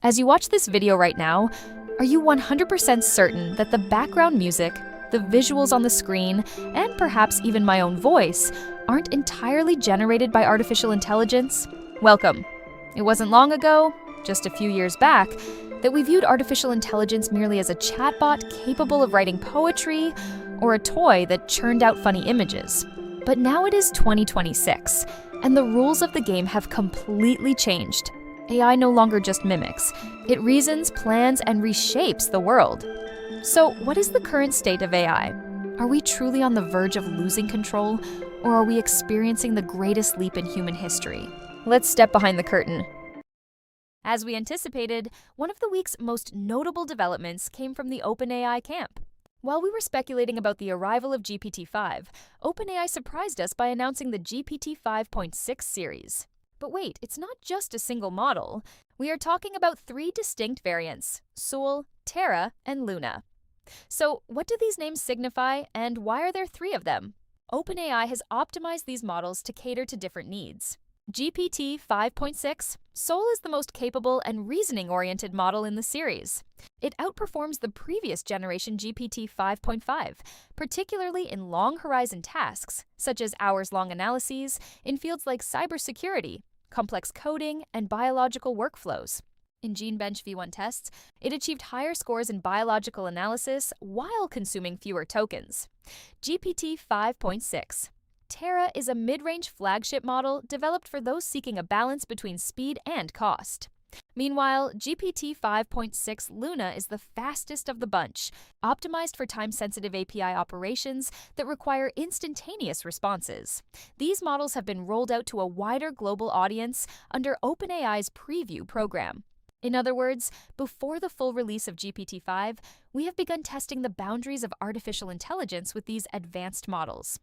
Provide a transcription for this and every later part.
As you watch this video right now, are you 100% certain that the background music, the visuals on the screen, and perhaps even my own voice aren't entirely generated by artificial intelligence? Welcome. It wasn't long ago, just a few years back, that we viewed artificial intelligence merely as a chatbot capable of writing poetry or a toy that churned out funny images. But now it is 2026, and the rules of the game have completely changed. AI no longer just mimics. It reasons, plans, and reshapes the world. So, what is the current state of AI? Are we truly on the verge of losing control, or are we experiencing the greatest leap in human history? Let's step behind the curtain. As we anticipated, one of the week's most notable developments came from the OpenAI camp. While we were speculating about the arrival of GPT-5, OpenAI surprised us by announcing the GPT-5.6 series. But wait, it's not just a single model. We are talking about three distinct variants: Sol, Terra, and Luna. So, what do these names signify, and why are there three of them? OpenAI has optimized these models to cater to different needs. GPT 5.6, Sol is the most capable and reasoning-oriented model in the series. It outperforms the previous generation GPT 5.5, particularly in long-horizon tasks, such as hours-long analyses in fields like cybersecurity, complex coding, and biological workflows. In GeneBench V1 tests, it achieved higher scores in biological analysis while consuming fewer tokens. GPT 5.6. Terra is a mid-range flagship model developed for those seeking a balance between speed and cost. Meanwhile, GPT 5.6 Luna is the fastest of the bunch, optimized for time-sensitive API operations that require instantaneous responses. These models have been rolled out to a wider global audience under OpenAI's preview program. In other words, before the full release of GPT-5, we have begun testing the boundaries of artificial intelligence with these advanced models.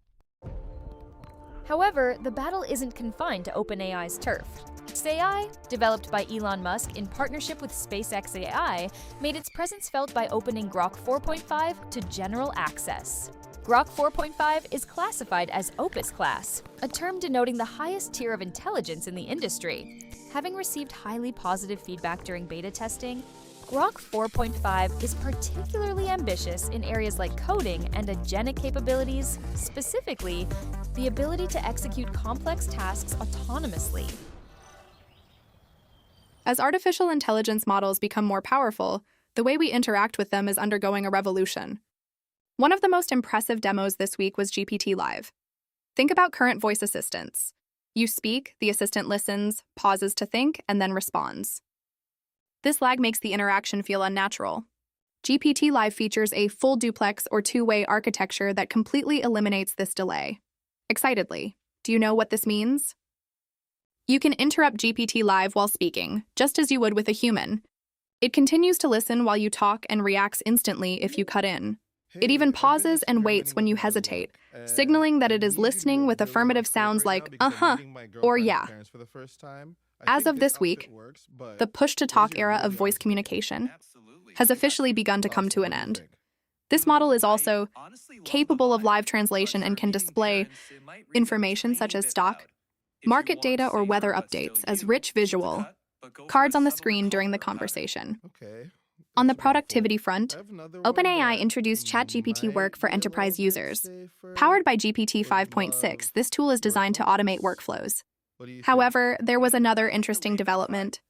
However, the battle isn't confined to OpenAI's turf. xAI, developed by Elon Musk in partnership with SpaceX AI, made its presence felt by opening Grok 4.5 to general access. Grok 4.5 is classified as Opus class, a term denoting the highest tier of intelligence in the industry. Having received highly positive feedback during beta testing, Grok 4.5 is particularly ambitious in areas like coding and agentic capabilities, specifically, the ability to execute complex tasks autonomously. As artificial intelligence models become more powerful, the way we interact with them is undergoing a revolution. One of the most impressive demos this week was GPT Live. Think about current voice assistants. You speak, the assistant listens, pauses to think, and then responds. This lag makes the interaction feel unnatural. GPT Live features a full duplex or two-way architecture that completely eliminates this delay. Excitedly, do you know what this means? You can interrupt GPT Live while speaking, just as you would with a human. It continues to listen while you talk and reacts instantly if you cut in. It even pauses and waits when you hesitate, signaling that it is listening with affirmative sounds like "uh-huh" or "yeah." As of this week, the push-to-talk era of voice communication has officially begun to come to an end. This model is also capable of live translation and can display information such as stock, market data, or weather updates as rich visual cards on the screen during the conversation. On the productivity front, OpenAI introduced ChatGPT Work for enterprise users. Powered by GPT 5.6, this tool is designed to automate workflows. However, there was another interesting development.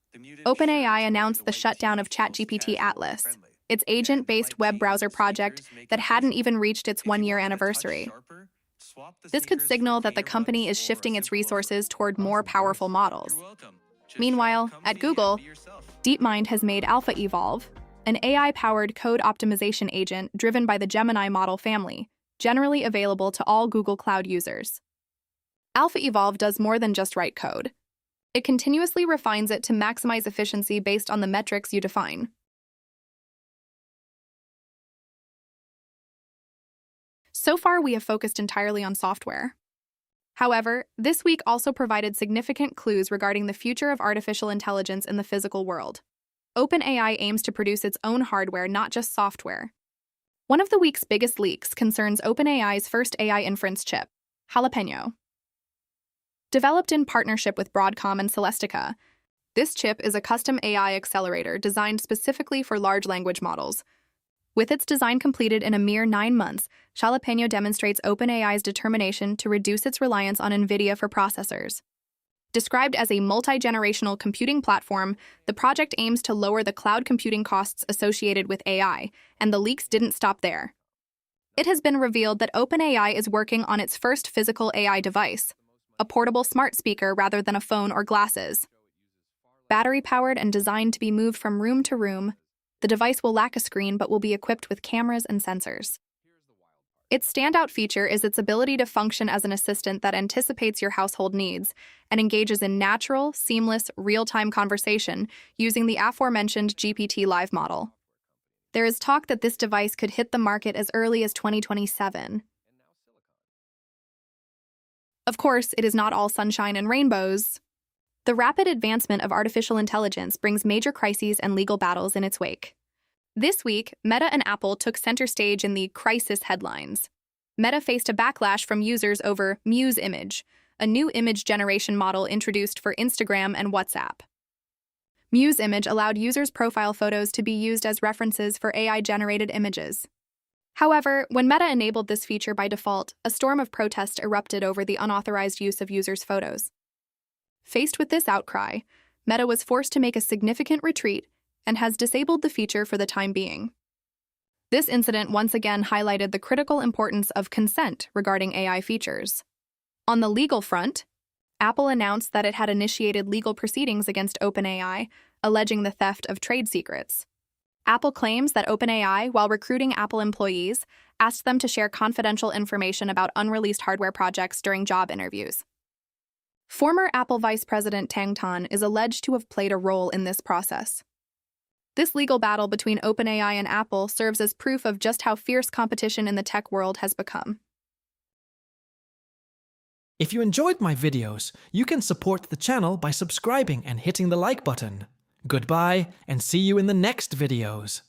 OpenAI announced the shutdown of ChatGPT Atlas, its agent-based web browser project that hadn't even reached its one-year anniversary. This could signal that the company is shifting its resources toward more powerful models. Meanwhile, at Google, DeepMind has made AlphaEvolve, an AI-powered code optimization agent driven by the Gemini model family, generally available to all Google Cloud users. AlphaEvolve does more than just write code. It continuously refines it to maximize efficiency based on the metrics you define. So far, we have focused entirely on software. However, this week also provided significant clues regarding the future of artificial intelligence in the physical world. OpenAI aims to produce its own hardware, not just software. One of the week's biggest leaks concerns OpenAI's first AI inference chip, Jalapeno. Developed in partnership with Broadcom and Celestica, This chip is a custom AI accelerator designed specifically for large language models. With its design completed in a mere 9 months, Jalapeno demonstrates OpenAI's determination to reduce its reliance on NVIDIA for processors. Described as a multi-generational computing platform, the project aims to lower the cloud computing costs associated with AI, and the leaks didn't stop there. It has been revealed that OpenAI is working on its first physical AI device, a portable smart speaker rather than a phone or glasses. Battery-powered and designed to be moved from room to room, the device will lack a screen but will be equipped with cameras and sensors. Its standout feature is its ability to function as an assistant that anticipates your household needs and engages in natural, seamless, real-time conversation using the aforementioned GPT-Live model. There is talk that this device could hit the market as early as 2027. Of course, it is not all sunshine and rainbows. The rapid advancement of artificial intelligence brings major crises and legal battles in its wake. This week, Meta and Apple took center stage in the crisis headlines. Meta faced a backlash from users over Muse Image, a new image generation model introduced for Instagram and WhatsApp. Muse Image allowed users' profile photos to be used as references for AI-generated images. However, when Meta enabled this feature by default, a storm of protest erupted over the unauthorized use of users' photos. Faced with this outcry, Meta was forced to make a significant retreat and has disabled the feature for the time being. This incident once again highlighted the critical importance of consent regarding AI features. On the legal front, Apple announced that it had initiated legal proceedings against OpenAI, alleging the theft of trade secrets. Apple claims that OpenAI, while recruiting Apple employees, asked them to share confidential information about unreleased hardware projects during job interviews. Former Apple Vice President Tang Tan is alleged to have played a role in this process. This legal battle between OpenAI and Apple serves as proof of just how fierce competition in the tech world has become. If you enjoyed my videos, you can support the channel by subscribing and hitting the like button. Goodbye, and see you in the next videos.